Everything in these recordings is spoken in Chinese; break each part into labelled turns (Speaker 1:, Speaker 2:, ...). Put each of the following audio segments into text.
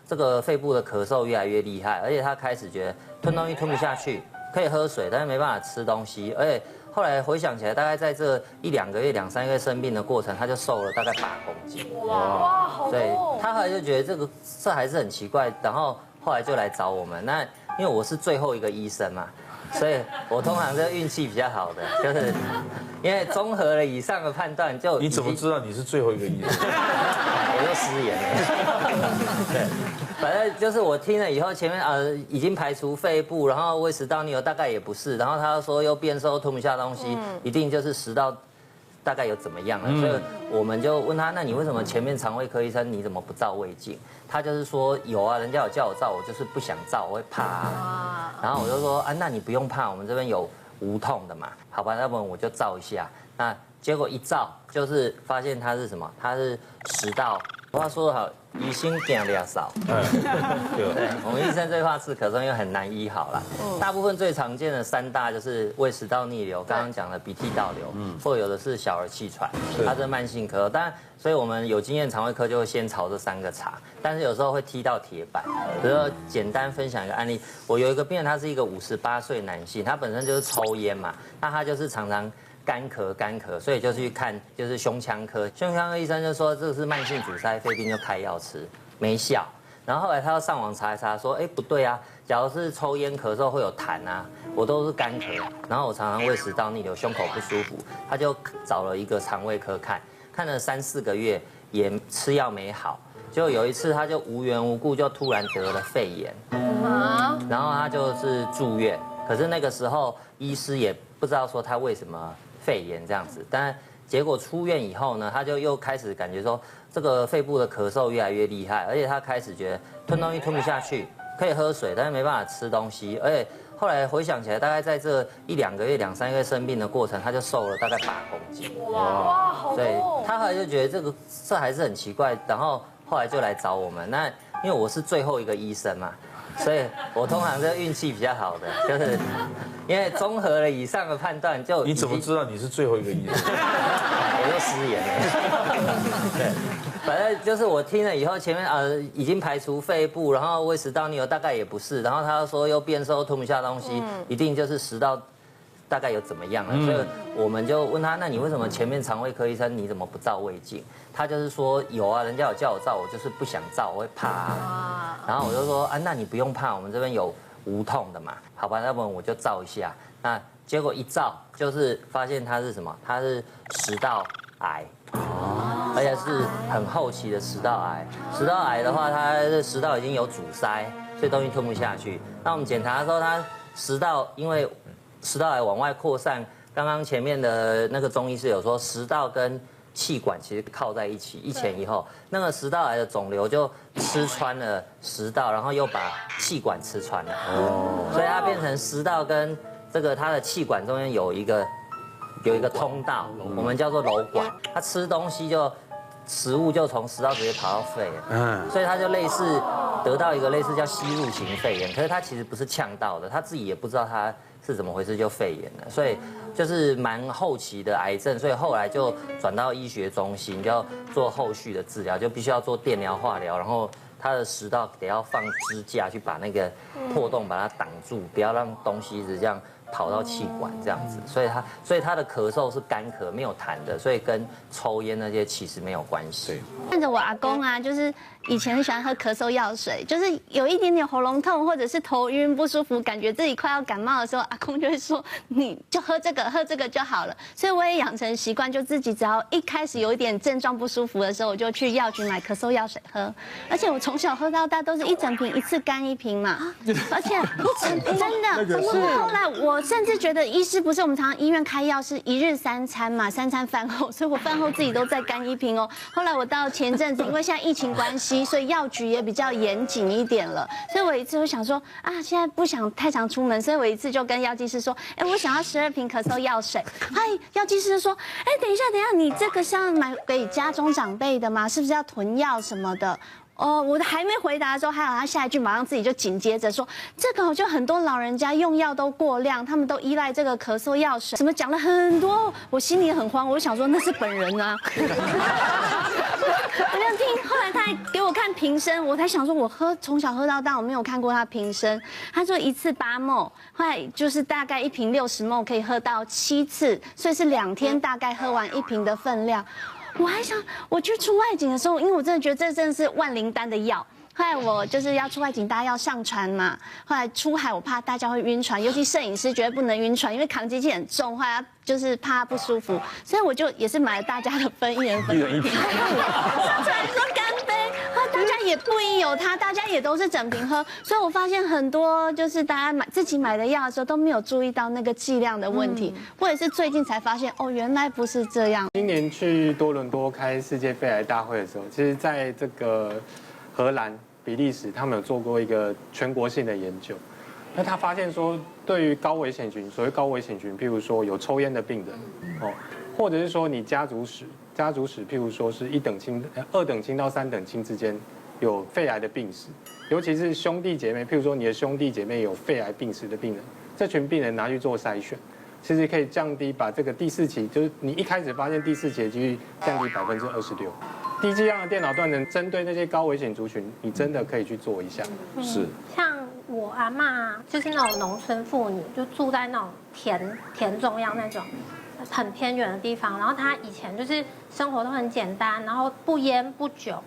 Speaker 1: 这个肺部的咳嗽越来越厉害，而且他开始觉得吞东西吞不下去，可以喝水，但是没办法吃东西，而且后来回想起来，大概在这1、2个月、2、3个月生病的过程，他就瘦了大概8公斤。
Speaker 2: 哇，好
Speaker 1: 对
Speaker 2: 多。
Speaker 1: 他后来就觉得这还是很奇怪，然后后来就来找我们。那因为我是最后一个医生嘛，所以我通常这运气比较好的，就是因为综合了以上的判断，就
Speaker 3: 你怎么知道你是最后一个医生？
Speaker 1: 我就失言了。对，反正就是我听了以后，前面已经排除肺部，然后胃食道逆流大概也不是，然后他说又变瘦吞不下东西，一定就是食道大概有怎么样了，所以我们就问他，那你为什么前面肠胃科医生你怎么不照胃镜？他就是说有啊，人家有叫我照，我就是不想照，我会怕啊。然后我就说啊，那你不用怕，我们这边有无痛的嘛，好吧，要不然我就照一下。那结果一照就是发现他是什么？他是食道。话说得好，医生见了少。对，我们医生最怕吃咳嗽，因为很难医好啦。大部分最常见的3大就是胃食道逆流，刚刚讲的鼻涕倒流，或有的是小儿气喘，它是慢性咳嗽。当然，所以我们有经验肠胃科就会先朝这3个查，但是有时候会踢到铁板。比如说简单分享一个案例，我有一个病人，他是一个58岁男性，他本身就是抽烟嘛，那他就是常常干咳，所以就去看就是胸腔科医生就说这个是慢性阻塞肺病，就开药吃，没效。然后后来他要上网查一查，说不对啊，假如是抽烟咳嗽会有痰啊，我都是干咳，然后我常常胃食道逆流，胸口不舒服，他就找了一个肠胃科看了3、4个月也吃药没好，就有一次他就无缘无故就突然得了肺炎，然后他就是住院，可是那个时候医师也不知道说他为什么肺炎这样子，但结果出院以后呢，他就又开始感觉说这个肺部的咳嗽越来越厉害，而且他开始觉得吞东西吞不下去，可以喝水，但是没办法吃东西，而且后来回想起来，大概在这1、2个月、2、3个月生病的过程，他就瘦了大概8公斤。
Speaker 2: 哇，好多。
Speaker 1: 所以他后来就觉得这还是很奇怪，然后后来就来找我们。那因为我是最后一个医生嘛，所以我通常这运气比较好的，就是因为综合了以上的判断，就
Speaker 3: 你怎么知道你是最后一个医生？
Speaker 1: 我就失言了。对，反正就是我听了以后，前面已经排除肺部，然后胃食道逆流大概也不是，然后他说又变瘦吞不下东西，一定就是食道大概有怎么样了，所以我们就问他，那你为什么前面肠胃科医生你怎么不照胃镜？他就是说有啊，人家有叫我照，我就是不想照，我会怕啊。然后我就说啊，那你不用怕，我们这边有无痛的嘛，好吧，要不然我就照一下。那结果一照就是发现他是什么？他是食道癌，而且是很后期的食道癌。食道癌的话，他的食道已经有阻塞，所以东西吞不下去。那我们检查的时候，他食道因为食道癌往外扩散，刚刚前面的那个中医师有说，食道跟气管其实靠在一起，一前一后，那个食道癌的肿瘤就吃穿了食道，然后又把气管吃穿了，所以它变成食道跟这个它的气管中间有一个通道，我们叫做瘘管，它吃东西就食物就从食道直接跑到肺了，所以它就类似得到一个类似叫吸入型肺炎，可是它其实不是呛到的，他自己也不知道它是怎么回事就肺炎了，所以就是蛮后期的癌症，所以后来就转到医学中心，就要做后续的治疗，就必须要做电疗、化疗，然后他的食道得要放支架去把那个破洞把它挡住，不要让东西一直这样跑到气管这样子，所以他的咳嗽是干咳没有痰的，所以跟抽烟那些其实没有关系。
Speaker 4: 看着我阿公啊，就是以前很喜欢喝咳嗽药水，就是有一点点喉咙痛或者是头晕不舒服，感觉自己快要感冒的时候，阿公就会说你就喝这个就好了。所以我也养成习惯，就自己只要一开始有一点症状不舒服的时候，我就去药局买咳嗽药水喝。而且我从小喝到大都是一整瓶，一次干1瓶嘛，而且真的，后来我甚至觉得医师不是我们常常医院开药是1日3餐嘛，3餐饭后，所以我饭后自己都再干1瓶哦。后来我到前阵子，因为现在疫情关系，所以药局也比较严谨一点了，所以我一次会想说啊，现在不想太常出门，所以我一次就跟药剂师说，我想要12瓶咳嗽药水。药剂师就说，等一下，你这个是要买给家中长辈的吗？是不是要囤药什么的？我还没回答的时候，还好他下一句马上自己就紧接着说，这个就很多老人家用药都过量，他们都依赖这个咳嗽药水，什么讲了很多，我心里很慌，我就想说那是本人啊，我就听，后来他还给我看瓶身，我才想说，我从小喝到大，我没有看过他瓶身。他说一次8ml，后来就是大概一瓶60ml可以喝到7次，所以是2天大概喝完1瓶的分量。我还想，我去出外景的时候，因为我真的觉得这真的是万灵丹的药。后来我就是要出外景，大家要上船嘛。后来出海，我怕大家会晕船，尤其摄影师绝对不能晕船，因为扛机器很重，后来就是怕不舒服，所以我就也是买了大家的分，一人分1瓶。上船说干杯，后来大家也不疑有他，大家也都是整瓶喝，所以我发现很多就是大家自己买的药的时候都没有注意到那个剂量的问题，我也是最近才发现哦，原来不是这样。
Speaker 5: 今年去多伦多开世界肺癌大会的时候，其实在这个荷兰、比利时，他们有做过一个全国性的研究。那他发现说，对于高危险群，所谓高危险群，譬如说有抽烟的病人，哦，或者是说你家族史，譬如说是2等亲到3等亲之间有肺癌的病史，尤其是兄弟姐妹，譬如说你的兄弟姐妹有肺癌病史的病人，这群病人拿去做筛选，其实可以降低把这个第4期，就是你一开始发现第4期的几率降低26%。低剂量的电脑断层针对那些高危险族群，你真的可以去做一下。
Speaker 3: 是，
Speaker 6: 像我阿嬷就是那种农村妇女，就住在那种田中央那种很偏远的地方，然后她以前就是生活都很简单，然后不烟不酒，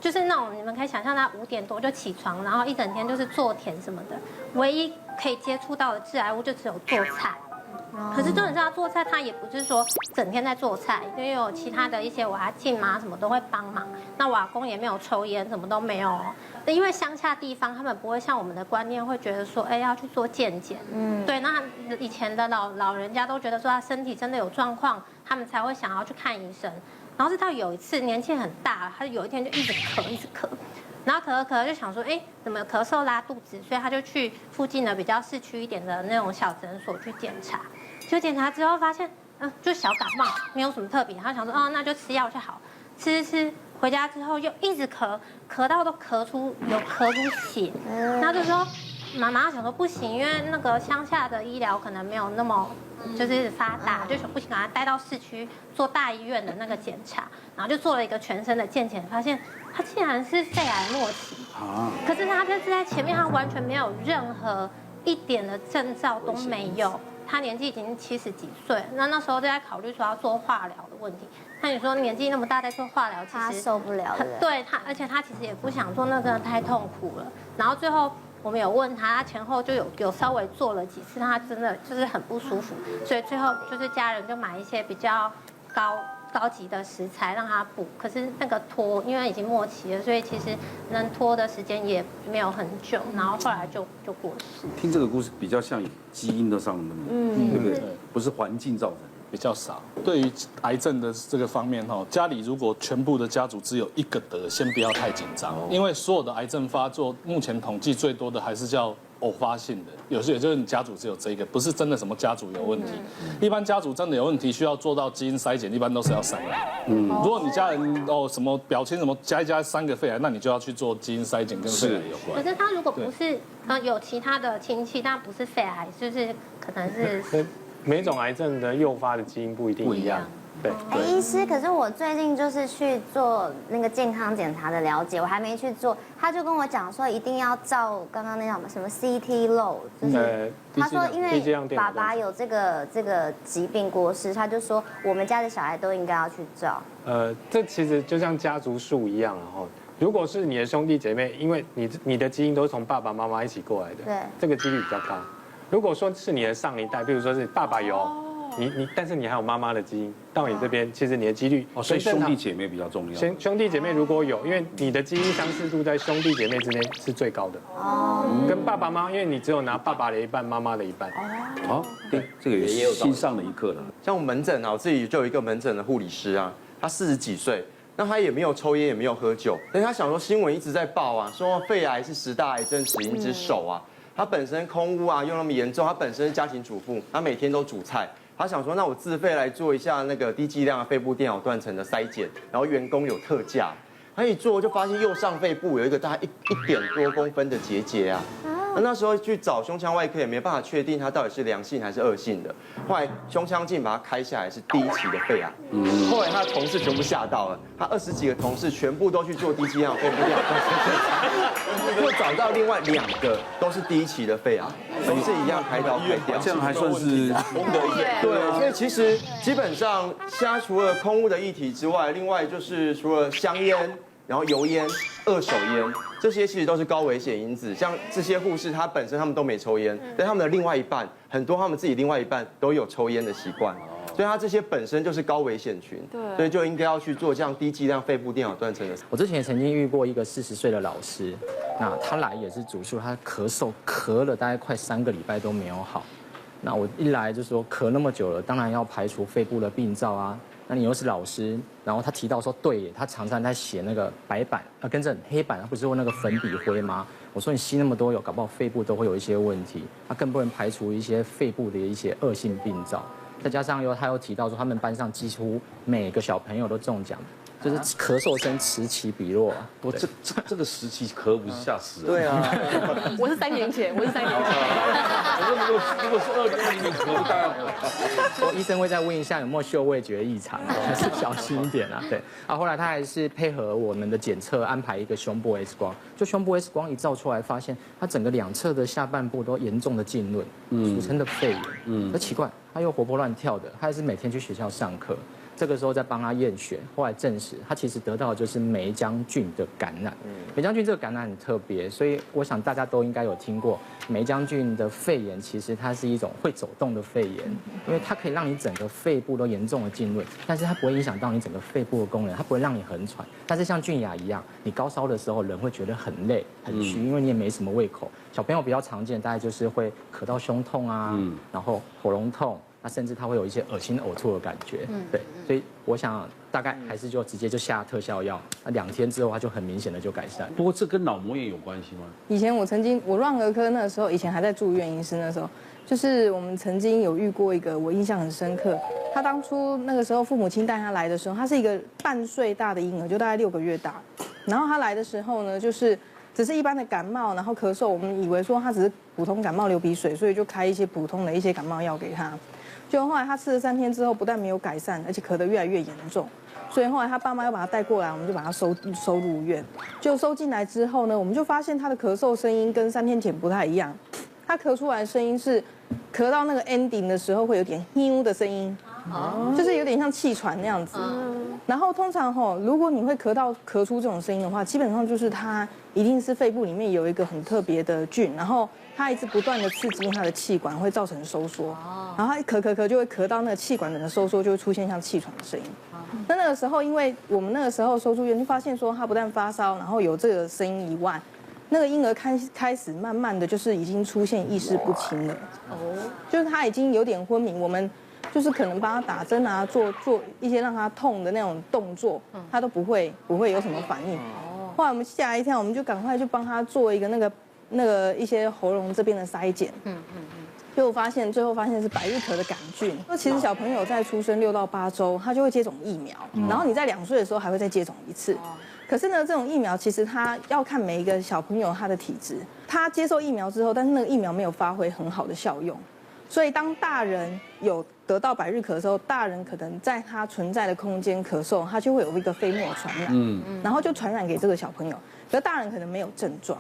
Speaker 6: 就是那种你们可以想象她5点多就起床，然后一整天就是做田什么的，唯一可以接触到的致癌物就只有做菜。可是重点是他做菜，他也不是说整天在做菜，因为有其他的一些我阿庆妈什么都会帮忙。那我阿公也没有抽烟，什么都没有。因为乡下地方他们不会像我们的观念会觉得说，哎，要去做健检。对，那以前的老人家都觉得说他身体真的有状况，他们才会想要去看医生。然后是到有一次年纪很大，他有一天就一直咳。然后咳就想说，哎，怎么咳嗽拉肚子？所以他就去附近的比较市区一点的那种小诊所去检查。就检查之后发现，就小感冒，没有什么特别。他想说，哦，那就吃药就好。吃，回家之后又一直咳到都咳出血。然后就说，妈妈想说不行，因为那个乡下的医疗可能没有那么就是发达，就说不行，把他带到市区做大医院的那个检查。然后就做了一个全身的健检，发现他竟然是肺癌末期。可是他就是在前面，他完全没有任何一点的征兆都没有。他年纪已经70几岁，那时候就在考虑说要做化疗的问题。那你说年纪那么大在做化疗，其实
Speaker 2: 他受不了的。
Speaker 6: 对他，而且他其实也不想做，那真的太痛苦了。然后最后我们有问他，他前后就有稍微做了几次，他真的就是很不舒服，所以最后就是家人就买一些比较高级的食材让他补，可是那个拖，因为已经末期了，所以其实能拖的时间也没有很久，然后后来就过世。
Speaker 7: 听这个故事比较像基因的上的，对不对？不是环境造成。
Speaker 8: 比较少。对于癌症的这个方面哈，家里如果全部的家族只有1个得，先不要太紧张，因为所有的癌症发作，目前统计最多的还是叫偶发性的，有些也就是你家族只有这一个，不是真的什么家族有问题。一般家族真的有问题，需要做到基因筛检，一般都是要3个。如果你家人什么表亲什么加一加3个肺癌，那你就要去做基因筛检跟肺癌有关。
Speaker 6: 可是他如果不是有其他的亲戚，但不是肺癌，就是可能是。
Speaker 5: 每种癌症的诱发的基因不一定一样。对，
Speaker 2: 医师，可是我最近就是去做那个健康检查的了解，我还没去做，他就跟我讲说一定要照刚刚那叫什么 CT low， 就是他说因为爸爸有这个疾病过世，他就说我们家的小孩都应该要去照。
Speaker 5: 这其实就像家族树一样，然后如果是你的兄弟姐妹，因为你的基因都是从爸爸妈妈一起过来的，
Speaker 2: 对，
Speaker 5: 这个几率比较高。如果说是你的上一代，比如说是爸爸有，但是你还有妈妈的基因到你这边，其实你的几率
Speaker 7: 所以兄弟姐妹比较重要。
Speaker 5: 兄弟姐妹如果有，因为你的基因相似度在兄弟姐妹之间是最高的。跟爸爸妈妈，因为你只有拿爸爸的一半，妈妈的一半。
Speaker 7: 对，这个也是新上了一课了。
Speaker 9: 像我门诊啊，我自己就有一个门诊的护理师啊，他40几岁，那他也没有抽烟，也没有喝酒，但是他想说新闻一直在报啊，说肺癌是10大癌症死因之首啊。他本身空污啊又那么严重，他本身是家庭主妇，他每天都煮菜。他想说，那我自费来做一下那个低剂量的肺部电脑断层的筛检，然后员工有特价，他一做就发现右上肺部有一个大概1点多公分的结节啊，那时候去找胸腔外科也没办法确定它到底是良性还是恶性的。后来胸腔镜把它开下来是第1期的肺癌。后来他的同事全部吓到了，他20几个同事全部都去做低剂量肺部电脑断层检查，又找到另外2个都是第1期的肺癌，也是一样开刀开掉，
Speaker 7: 这样还算是功德一点。
Speaker 9: 对，所以其实基本上现在除了空污的议题之外，另外就是除了香烟，然后油烟、2手烟，这些其实都是高危险因子。像这些护士，他本身他们都没抽烟，但他们的另外一半，很多他们自己另外一半都有抽烟的习惯，所以他这些本身就是高危险群，所以就应该要去做这样低剂量肺部电脑断层的。
Speaker 10: 我之前也曾经遇过一个40岁的老师，那他来也是主诉，他咳嗽咳了大概快3个礼拜都没有好。那我一来就说咳那么久了，当然要排除肺部的病灶啊。那你又是老师，然后他提到说，对耶，他常常在写那个白板，跟着黑板，他不是用那个粉笔灰吗？我说你吸那么多油，搞不好肺部都会有一些问题，他更不能排除一些肺部的一些恶性病灶。再加上他又提到说，他们班上几乎每个小朋友都中奖，就是咳嗽声此起彼落。
Speaker 7: 我这个时期咳不是吓死人。
Speaker 9: 对啊，
Speaker 11: 我是3年前。
Speaker 7: 我说如果是2020年咳，当然
Speaker 10: 医生会再问一下有没有嗅味觉异常，还是小心一点啊。对，后来他还是配合我们的检测，安排一个胸部 X 光。就胸部 X 光一照出来，发现他整个2侧的下半部都严重的浸润，俗称的肺炎。那奇怪，他又活泼乱跳的，他还是每天去学校上课。这个时候再帮他验血，后来证实他其实得到的就是梅浆菌的感染。梅浆菌这个感染很特别，所以我想大家都应该有听过梅浆菌的肺炎，其实它是一种会走动的肺炎，因为它可以让你整个肺部都严重的浸润，但是它不会影响到你整个肺部的功能，它不会让你很喘。但是像菌牙一样，你高烧的时候人会觉得很累很虚，因为你也没什么胃口。小朋友比较常见，大概就是会咳到胸痛啊，然后喉咙痛。那甚至他会有一些恶心呕吐的感觉，对，所以我想大概还是就直接就下特效药，那2天之后他就很明显的就改善。
Speaker 7: 不过这跟脑膜炎有关系吗？
Speaker 11: 以前我乱儿科那时候，以前还在住院医师那时候，就是我们曾经有遇过一个我印象很深刻，他当初那个时候父母亲带他来的时候，他是一个半岁大的婴儿，就大概6个月大，然后他来的时候呢，就是只是一般的感冒，然后咳嗽，我们以为说他只是普通感冒流鼻水，所以就开一些普通的一些感冒药给他。就后来他吃了3天之后，不但没有改善，而且咳得越来越严重，所以后来他爸妈又把他带过来，我们就把他收入院。就收进来之后呢，我们就发现他的咳嗽声音跟3天前不太一样，他咳出来的声音是咳到那个 ending 的时候会有点咻的声音，就是有点像气喘那样子。然后通常如果你会咳出这种声音的话，基本上就是他一定是肺部里面有一个很特别的菌，然后它一直不断的刺激他的气管，会造成收缩。然后他一咳就会咳到那个气管整个收缩，就会出现像气喘的声音。那个时候，因为我们那个时候收住院，就发现说他不但发烧，然后有这个声音以外，那个婴儿开始慢慢的就是已经出现意识不清了。就是他已经有点昏迷，我们就是可能帮他打针啊，做一些让他痛的那种动作，他都不会有什么反应。后来我们吓一跳，我们就赶快就帮他做一个那个一些喉咙这边的筛检。最后发现是百日咳的杆菌。那其实小朋友在出生6到8周，他就会接种疫苗，然后你在2岁的时候还会再接种1次。可是呢，这种疫苗其实它要看每一个小朋友他的体质，他接受疫苗之后，但是那个疫苗没有发挥很好的效用，所以当大人有得到百日咳的时候，大人可能在他存在的空间咳嗽，他就会有一个飞沫传染，然后就传染给这个小朋友，可是大人可能没有症状。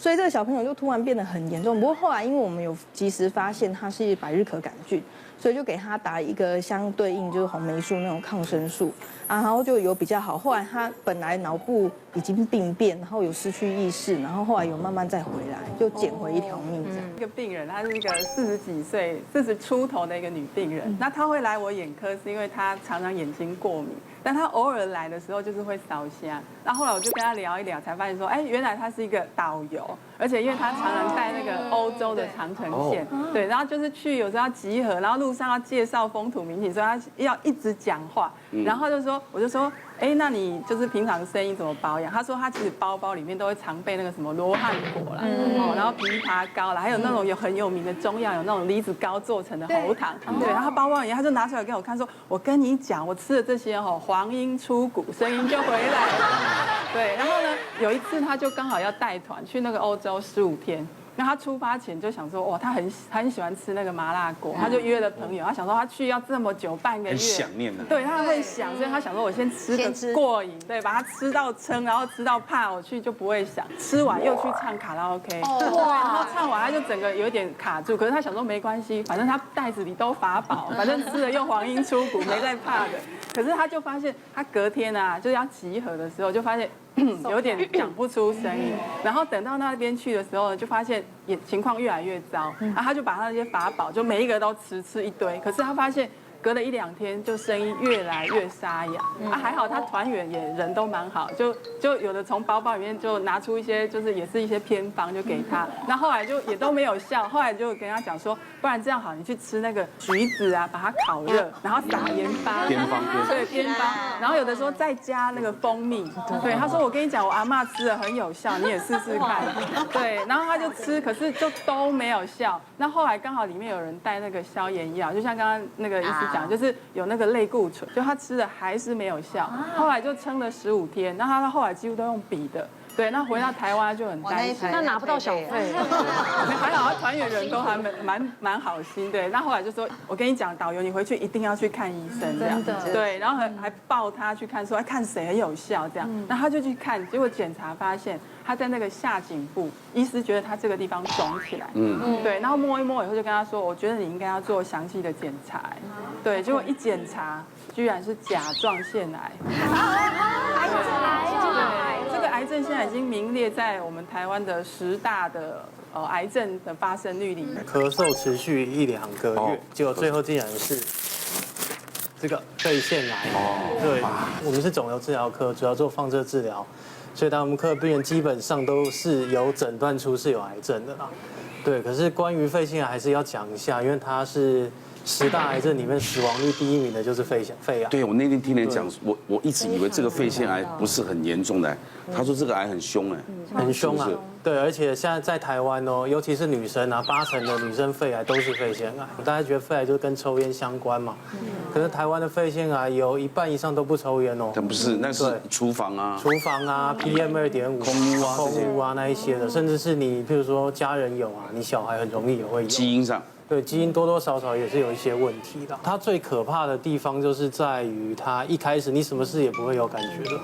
Speaker 11: 所以这个小朋友就突然变得很严重。不过后来因为我们有及时发现他是百日咳杆菌，所以就给他打一个相对应就是红霉素那种抗生素啊，然后就有比较好。后来他本来脑部已经病变，然后有失去意识，然后后来有慢慢再回来，就捡回一条命这样。
Speaker 12: 一个病人，她是一个40几岁、40出头的一个女病人。那她会来我眼科是因为她常常眼睛过敏。但他偶尔来的时候就是会烧瞎，然后后来我就跟他聊一聊，才发现说，哎，原来他是一个导游，而且因为他常常带那个欧洲的长城线，对，然后就是去有时候要集合，然后路上要介绍风土民情，所以他要一直讲话，然后就说，我就说，哎，那你就是平常声音怎么保养？他说他其实包包里面都会常备那个什么罗汉果啦，然后枇杷膏啦，还有那种很有名的中药，有那种离子膏做成的喉糖，对，然后包包里他就拿出来给我看，说，我跟你讲，我吃的这些黄芩出谷，声音就回来了。对，然后呢，有一次他就刚好要带团去那个欧洲15天，那他出发前就想说，哇，他很喜欢吃那个麻辣锅，他就约了朋友，他想说他去要这么久半个月，
Speaker 7: 很想念的。
Speaker 12: 对，他会想，所以他想说我先吃个过瘾，对，把它吃到撑，然后吃到怕，我去就不会想。吃完又去唱卡拉 OK， 对，然后唱完他就整个有点卡住，可是他想说没关系，反正他袋子里都法宝，反正吃了又黄芩出谷，没在怕的。可是他就发现，他隔天啊，就是要集合的时候，就发现有点讲不出声音。然后等到那边去的时候，就发现情况越来越糟。然后他就把那些法宝，就每一个都吃一堆。可是他发现，隔了1-2天，就声音越来越沙哑。还好他团员也人都蛮好，就有的从包包里面就拿出一些，就是也是一些偏方，就给他。那后来就也都没有效，后来就跟他讲说，不然这样好，你去吃那个橘子啊，把它烤热，然后撒盐巴，
Speaker 7: 偏方，
Speaker 12: 对，偏方。然后有的时候再加那个蜂蜜，对，他说我跟你讲，我阿嬷吃的很有效，你也试试看。对，然后他就吃，可是就都没有效。那后来刚好里面有人带那个消炎药，就像刚刚那个医师讲，就是有那个类固醇，就他吃的还是没有效。后来就撑了15天，那他后来几乎都用笔的。对，那回到台湾就很担心，
Speaker 13: 他拿不到小费，
Speaker 12: 还好他团员人都还蛮好心，对。那后来就说，我跟你讲，导游你回去一定要去看医生，这样，对。然后还抱他去看，说看谁很有效，这样。那他就去看，结果检查发现他在那个下颈部，医师觉得他这个地方肿起来，对。然后摸一摸以后就跟他说，我觉得你应该要做详细的检查，对。结果一检查，居然是甲状腺癌，癌症癌哦。这个癌症现在已经名列在我们台湾的10大的癌症的发生率里面。
Speaker 14: 咳嗽持续1-2个月，结果最后竟然是这个肺腺癌。对，我们是肿瘤治疗科，主要做放射治疗，所以我们科病人基本上都是有诊断出是有癌症的啦。对，可是关于肺腺癌还是要讲一下，因为它是10大癌症里面死亡率第1名的就是肺癌。
Speaker 7: 对，我那天听人讲，我一直以为这个肺腺癌不是很严重的，他说这个癌很凶哎，
Speaker 14: 很凶啊。对，而且现在在台湾哦，尤其是女生啊，80%的女生肺癌都是肺腺癌。大家觉得肺癌就是跟抽烟相关嘛？可是台湾的肺腺癌有1半以上都不抽烟哦。
Speaker 7: 但不是，那是厨房啊
Speaker 14: ，PM2.5、空污啊那一些的，甚至是你譬如说家人有啊，你小孩很容易也会有。
Speaker 7: 基因上。
Speaker 14: 对，基因多多少少也是有一些问题的。它最可怕的地方就是在于它一开始你什么事也不会有感觉的，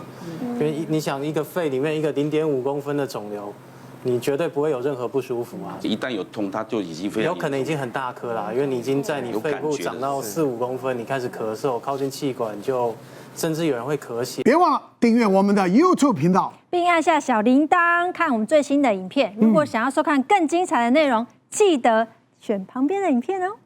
Speaker 14: 因为你想一个肺里面一个0.5公分的肿瘤，你绝对不会有任何不舒服啊。
Speaker 7: 一旦有痛，它就已经非常
Speaker 14: 有可能已经很大颗啦，因为你已经在你肺部长到4-5公分，你开始咳嗽，靠近气管就甚至有人会咳血。
Speaker 15: 别忘了订阅我们的 YouTube 频道，
Speaker 16: 并按下小铃铛看我们最新的影片。如果想要收看更精彩的内容，记得选旁边的影片哦。